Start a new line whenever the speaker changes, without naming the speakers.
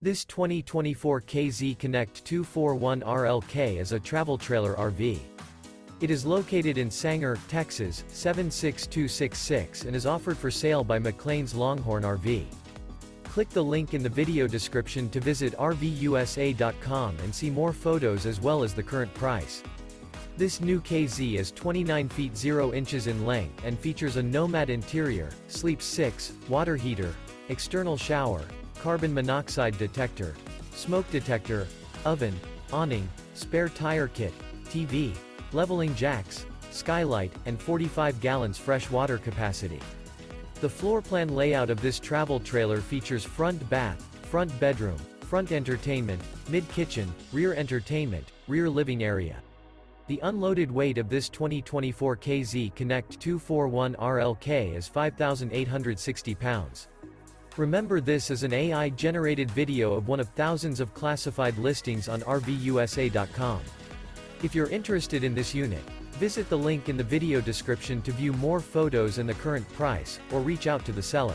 This 2024 KZ Connect 241 RLK is a travel trailer RV. It is located in Sanger, Texas, 76266 and is offered for sale by McClain's Longhorn RV. Click the link in the video description to visit RVUSA.com and see more photos as well as the current price. This new KZ is 29 feet 0 inches in length and features a Nomad interior, sleeps 6, water heater, external shower, carbon monoxide detector, smoke detector, oven, awning, spare tire kit, TV, leveling jacks, skylight, and 45 gallons fresh water capacity. The floor plan layout of this travel trailer features front bath, front bedroom, front entertainment, mid-kitchen, rear entertainment, rear living area. The unloaded weight of this 2024 KZ Connect 241 RLK is 5,860 pounds. Remember, this is an AI-generated video of one of thousands of classified listings on RVUSA.com. If you're interested in this unit, visit the link in the video description to view more photos and the current price, or reach out to the seller.